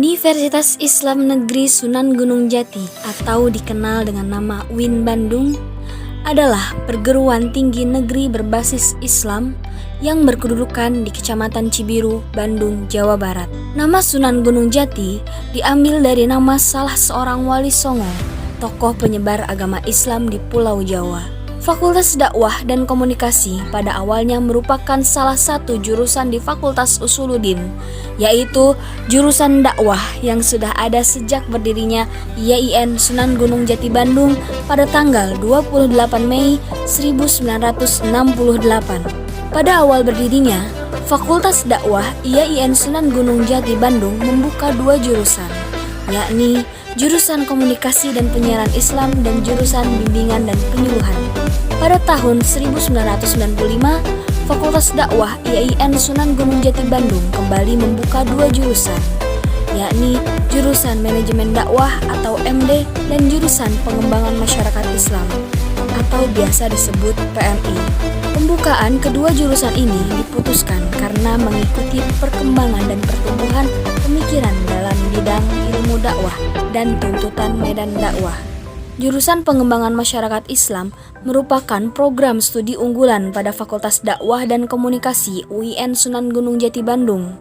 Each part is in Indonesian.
Universitas Islam Negeri Sunan Gunung Jati atau dikenal dengan nama UIN Bandung adalah perguruan tinggi negeri berbasis Islam yang berkedudukan di Kecamatan Cibiru, Bandung, Jawa Barat. Nama Sunan Gunung Jati diambil dari nama salah seorang wali songo, tokoh penyebar agama Islam di Pulau Jawa. Fakultas Dakwah dan Komunikasi pada awalnya merupakan salah satu jurusan di Fakultas Usuluddin, yaitu jurusan dakwah yang sudah ada sejak berdirinya YIN Sunan Gunung Jati Bandung pada tanggal 28 Mei 1968. Pada awal berdirinya, Fakultas Dakwah YIN Sunan Gunung Jati Bandung membuka dua jurusan, yakni jurusan Komunikasi dan Penyiaran Islam dan jurusan Bimbingan dan Penyuluhan. Pada tahun 1995, Fakultas Dakwah YIN Sunan Gunung Jati Bandung kembali membuka dua jurusan, yakni jurusan Manajemen Dakwah atau MD dan jurusan Pengembangan Masyarakat Islam atau biasa disebut PMI. Pembukaan kedua jurusan ini diputuskan karena mengikuti perkembangan dan pertumbuhan pemikiran dalam bidang ilmu dakwah dan tuntutan medan dakwah. Jurusan Pengembangan Masyarakat Islam merupakan program studi unggulan pada Fakultas Dakwah dan Komunikasi UIN Sunan Gunung Jati Bandung.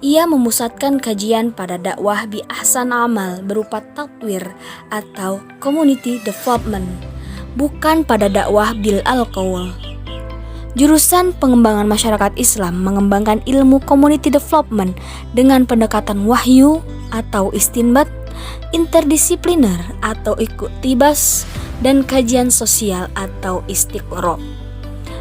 Ia memusatkan kajian pada dakwah bi ahsan amal berupa tatwir atau community development, bukan pada dakwah bil al-qaul. Jurusan Pengembangan Masyarakat Islam mengembangkan ilmu community development dengan pendekatan wahyu atau istinbat, interdisipliner atau iktibas, dan kajian sosial atau istiqro.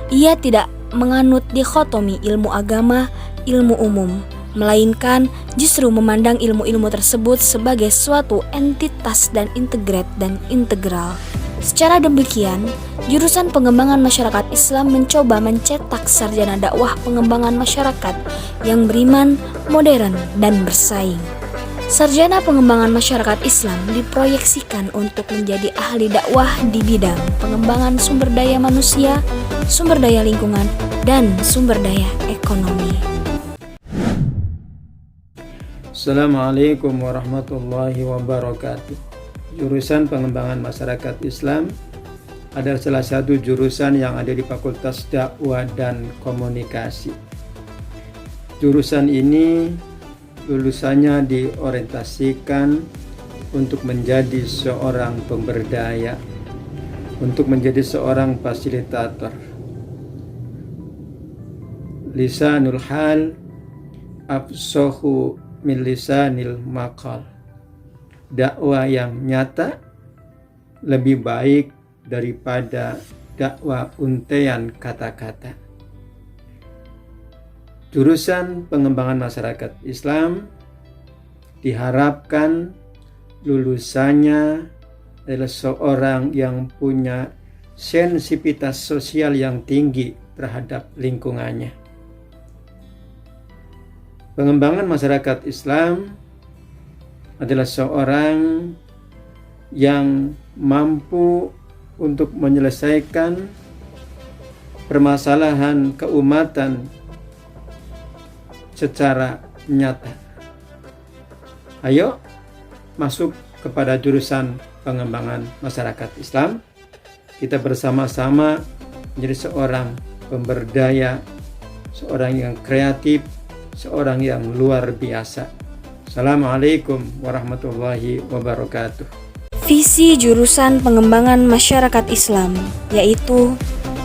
Ia tidak menganut dikotomi ilmu agama, ilmu umum, melainkan justru memandang ilmu-ilmu tersebut sebagai suatu entitas dan integral. Secara demikian, jurusan Pengembangan Masyarakat Islam mencoba mencetak sarjana dakwah pengembangan masyarakat yang beriman, modern, dan bersaing. Sarjana Pengembangan Masyarakat Islam diproyeksikan untuk menjadi ahli dakwah di bidang pengembangan sumber daya manusia, sumber daya lingkungan, dan sumber daya ekonomi. Assalamualaikum warahmatullahi wabarakatuh. Jurusan Pengembangan Masyarakat Islam adalah salah satu jurusan yang ada di Fakultas Dakwah dan Komunikasi. Jurusan ini lulusannya diorientasikan untuk menjadi seorang pemberdaya, untuk menjadi seorang fasilitator. Lisanul hal afsahu min lisanil maqal. Dakwah yang nyata lebih baik daripada dakwah untaian kata-kata. Jurusan Pengembangan Masyarakat Islam diharapkan lulusannya adalah seorang yang punya sensitivitas sosial yang tinggi terhadap lingkungannya. Pengembangan masyarakat Islam adalah seorang yang mampu untuk menyelesaikan permasalahan keumatan secara nyata. Ayo masuk kepada jurusan Pengembangan Masyarakat Islam. Kita bersama-sama menjadi seorang pemberdaya, seorang yang kreatif, seorang yang luar biasa. Assalamualaikum warahmatullahi wabarakatuh. Visi jurusan Pengembangan Masyarakat Islam yaitu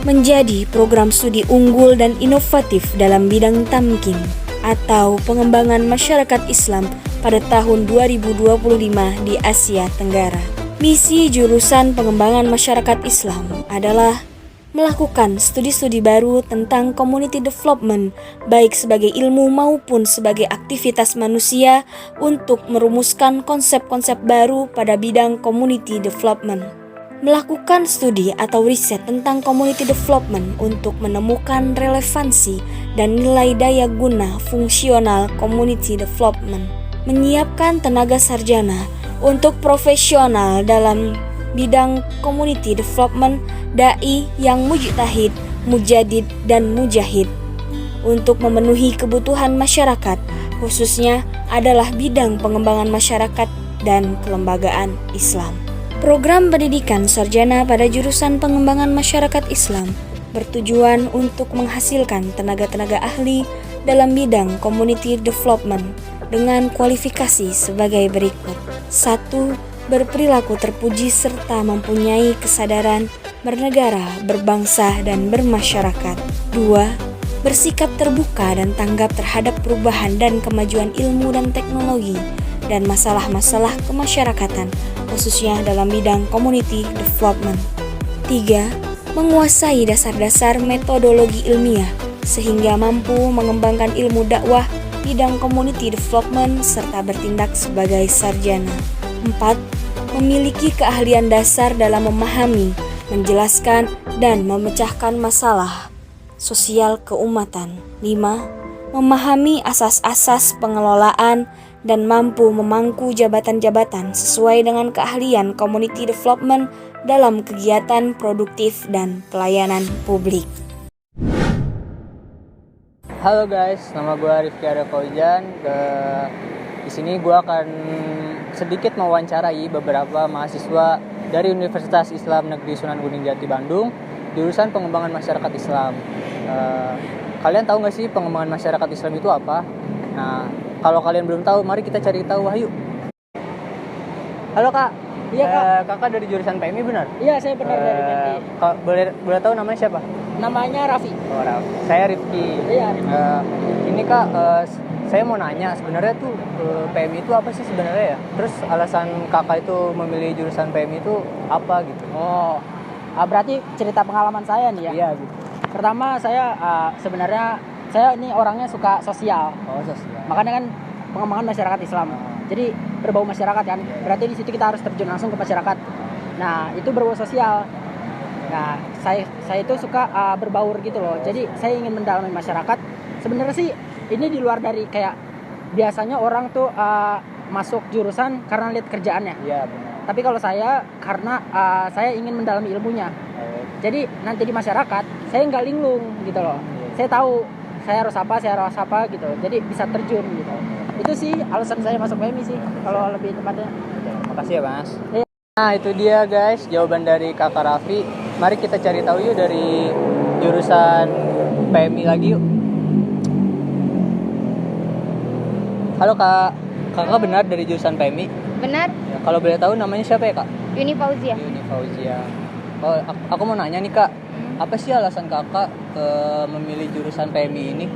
menjadi program studi unggul dan inovatif dalam bidang tamkin atau pengembangan masyarakat Islam pada tahun 2025 di Asia Tenggara. Misi jurusan Pengembangan Masyarakat Islam adalah melakukan studi-studi baru tentang community development, baik sebagai ilmu maupun sebagai aktivitas manusia untuk merumuskan konsep-konsep baru pada bidang community development. Melakukan studi atau riset tentang community development untuk menemukan relevansi dan nilai daya guna fungsional community development. Menyiapkan tenaga sarjana untuk profesional dalam bidang community development, dai yang mujtahid, mujadid, dan mujahid untuk memenuhi kebutuhan masyarakat, khususnya adalah bidang pengembangan masyarakat dan kelembagaan Islam. Program pendidikan sarjana pada jurusan pengembangan masyarakat Islam bertujuan untuk menghasilkan tenaga-tenaga ahli dalam bidang community development dengan kualifikasi sebagai berikut. 1. Berperilaku terpuji serta mempunyai kesadaran bernegara, berbangsa, dan bermasyarakat. 2. Bersikap terbuka dan tanggap terhadap perubahan dan kemajuan ilmu dan teknologi dan masalah-masalah kemasyarakatan, khususnya dalam bidang community development. 3. Menguasai dasar-dasar metodologi ilmiah sehingga mampu mengembangkan ilmu dakwah bidang community development serta bertindak sebagai sarjana. 4. Memiliki keahlian dasar dalam memahami, menjelaskan, dan memecahkan masalah sosial keumatan. 5. Memahami asas-asas pengelolaan dan mampu memangku jabatan-jabatan sesuai dengan keahlian community development dalam kegiatan produktif dan pelayanan publik. Halo guys, nama gue Rifki Arya Fauzian. Di sini gue akan sedikit mewawancarai beberapa mahasiswa dari Universitas Islam Negeri Sunan Gunung Jati Bandung, jurusan pengembangan masyarakat Islam. Kalian tahu nggak sih pengembangan masyarakat Islam itu apa? Nah, kalau kalian belum tahu, mari kita cari tahu. Ayo. Halo kak. Iya kak. Kakak dari jurusan PMI benar? Iya, saya benar dari PMI. Boleh tahu namanya siapa? Namanya Raffi. Oh, Raffi. Saya Rifki. Iya, Rifki. Ini kak, saya mau nanya sebenarnya tuh PMI itu apa sih sebenarnya ya? Terus alasan kakak itu memilih jurusan PMI itu apa gitu? Oh, berarti cerita pengalaman saya nih ya? Iya gitu. Pertama saya sebenarnya saya ini orangnya suka sosial. Oh, sosial. Makanya kan pengembangan masyarakat Islam. Jadi berbau masyarakat kan. Berarti di situ kita harus terjun langsung ke masyarakat. Nah, itu berbau sosial. Nah, saya itu suka berbaur gitu loh. Jadi saya ingin mendalami masyarakat. Sebenarnya sih ini di luar dari kayak biasanya orang tuh masuk jurusan karena lihat kerjaannya. Iya, benar. Tapi kalau saya karena saya ingin mendalami ilmunya. Jadi nanti di masyarakat saya nggak linglung gitu loh. Saya tahu saya harus apa gitu. Jadi bisa terjun gitu. Itu sih alasan saya masuk PMI sih kalau lebih tepatnya. Makasih ya Mas. Nah itu dia guys jawaban dari kakak Raffi. Mari kita cari tahu yuk dari jurusan PMI lagi yuk. Halo kak, kakak benar dari jurusan PMI? Benar, Ya, kalau boleh tahu namanya siapa ya kak? Yuni Fauzia. Yuni Fauzia. Oh, aku mau nanya nih kak, apa sih alasan kakak memilih jurusan PMI ini?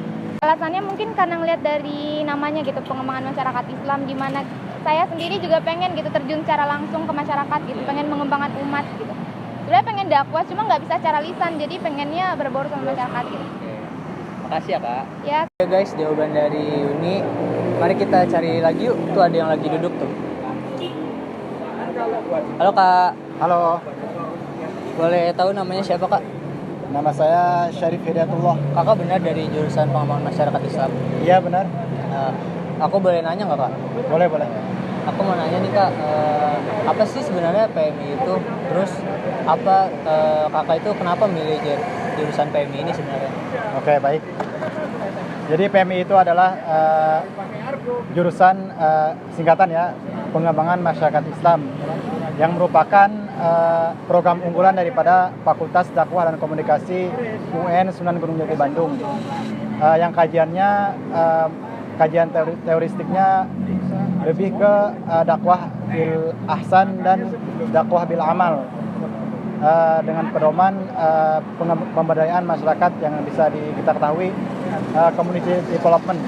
Alasannya mungkin karena ngeliat dari namanya gitu, pengembangan masyarakat Islam, di mana saya sendiri juga pengen gitu terjun secara langsung ke masyarakat gitu, pengen mengembangkan umat gitu. Sebenarnya pengen dakwah, cuma nggak bisa secara lisan, jadi pengennya berbaur sama masyarakat gitu. Oke. Makasih ya kak. Ya. Oke guys, jawaban dari Yuni. Mari kita cari lagi yuk. Tuh ada yang lagi duduk tuh. Halo kak. Halo, Boleh tahu namanya siapa kak? nama saya Syarif Hidayatullah. Kakak benar dari jurusan pengembangan masyarakat Islam. Iya benar, Aku boleh nanya nggak kak? boleh. Aku mau nanya nih kak, apa sih sebenarnya PMI itu? Terus apa kakak itu kenapa milih jurusan PMI ini sebenarnya? Oke, baik. Jadi PMI itu adalah jurusan singkatan ya, pengembangan masyarakat Islam, yang merupakan program unggulan daripada Fakultas Dakwah dan Komunikasi UN Sunan Gunung Jati Bandung. Yang kajiannya kajian teoristiknya lebih ke dakwah bil ahsan dan dakwah bil amal, dengan pedoman pemberdayaan masyarakat yang bisa kita ketahui community development.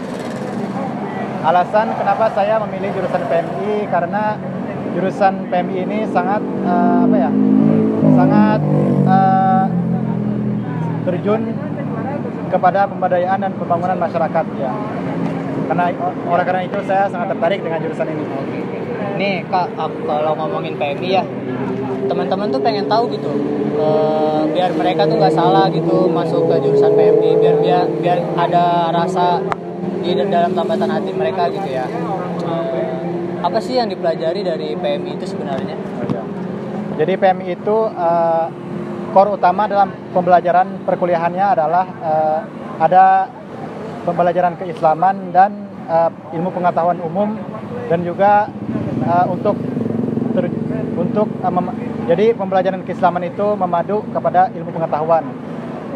Alasan kenapa saya memilih jurusan PMI karena jurusan PMI ini sangat terjun kepada pemberdayaan dan pembangunan masyarakat ya. Karena itu saya sangat tertarik dengan jurusan ini. Nih kak, kalau ngomongin PMI ya, teman-teman tuh pengen tahu gitu, biar mereka tuh nggak salah gitu masuk ke jurusan PMI, biar ada rasa di dalam tambatan hati mereka gitu ya. Apa sih yang dipelajari dari PMI itu sebenarnya? Jadi PMI itu core utama dalam pembelajaran perkuliahannya adalah ada pembelajaran keislaman dan ilmu pengetahuan umum dan juga jadi pembelajaran keislaman itu memadu kepada ilmu pengetahuan.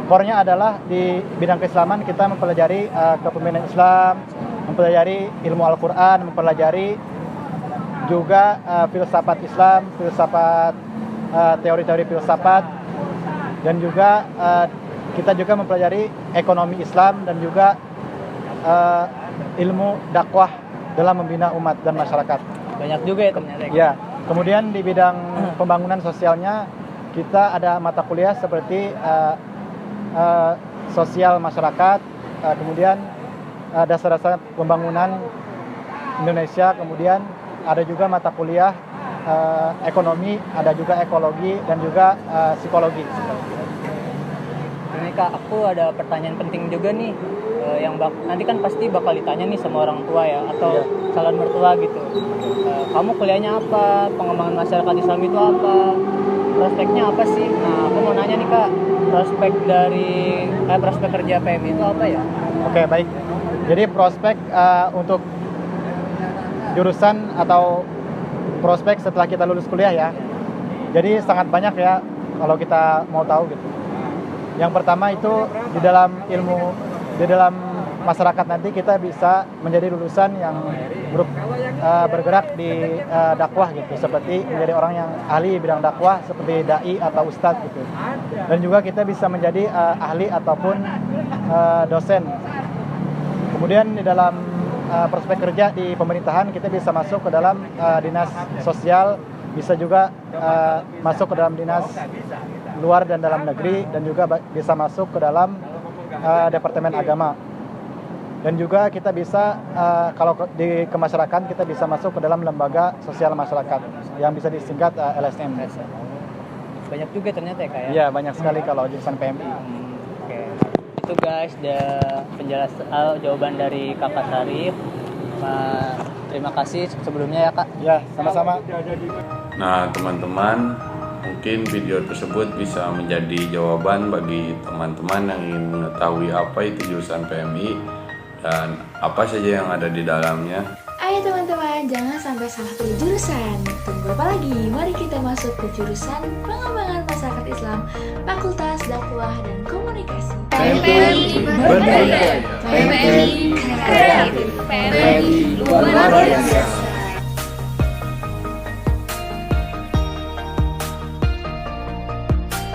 Core-nya adalah di bidang keislaman kita mempelajari kepemimpinan Islam, mempelajari ilmu Al-Quran, mempelajari juga filsafat Islam, teori-teori filsafat, dan juga kita juga mempelajari ekonomi Islam dan juga ilmu dakwah dalam membina umat dan masyarakat. Banyak juga ya ternyata. Ya, kemudian di bidang pembangunan sosialnya kita ada mata kuliah seperti sosial masyarakat, kemudian dasar-dasar pembangunan Indonesia, kemudian ada juga mata kuliah ekonomi, ada juga ekologi dan juga psikologi. Ini Kak, aku ada pertanyaan penting juga nih, yang nanti kan pasti bakal ditanya nih sama orang tua ya, atau calon mertua gitu. Kamu kuliahnya apa? Pengembangan masyarakat Islam itu apa? Prospeknya apa sih? Nah, aku mau nanya nih Kak, prospek kerja PMI itu apa ya? Oke, baik. Jadi prospek untuk jurusan atau prospek setelah kita lulus kuliah ya. Jadi sangat banyak ya kalau kita mau tahu gitu. Yang pertama itu di dalam masyarakat nanti kita bisa menjadi lulusan yang bergerak di dakwah gitu, seperti menjadi orang yang ahli bidang dakwah seperti dai atau ustadz gitu. Dan juga kita bisa menjadi ahli ataupun dosen. Kemudian di dalam prospek kerja di pemerintahan kita bisa masuk ke dalam dinas sosial, bisa juga masuk ke dalam dinas luar dan dalam negeri, dan juga bisa masuk ke dalam departemen agama. Dan juga kita bisa kalau di kemasyarakatan kita bisa masuk ke dalam lembaga sosial masyarakat yang bisa disingkat LSM. Banyak juga ternyata ya Kak ya? Iya, banyak sekali kalau jurusan PMI. Oke. Itu guys, penjelasan jawaban dari Kakak Syarif. Terima kasih sebelumnya ya Kak. Ya, sama-sama. Nah teman-teman, mungkin video tersebut bisa menjadi jawaban bagi teman-teman yang ingin mengetahui apa itu jurusan PMI dan apa saja yang ada di dalamnya. Ayo teman-teman, jangan sampai salah pilih jurusan. Tunggu apa lagi? Mari kita masuk ke jurusan Pengembangan Masyarakat Islam, Fakultas Dakwah dan Komunikasi. PMI berdaya, PMI kreatif, PMI luar biasa.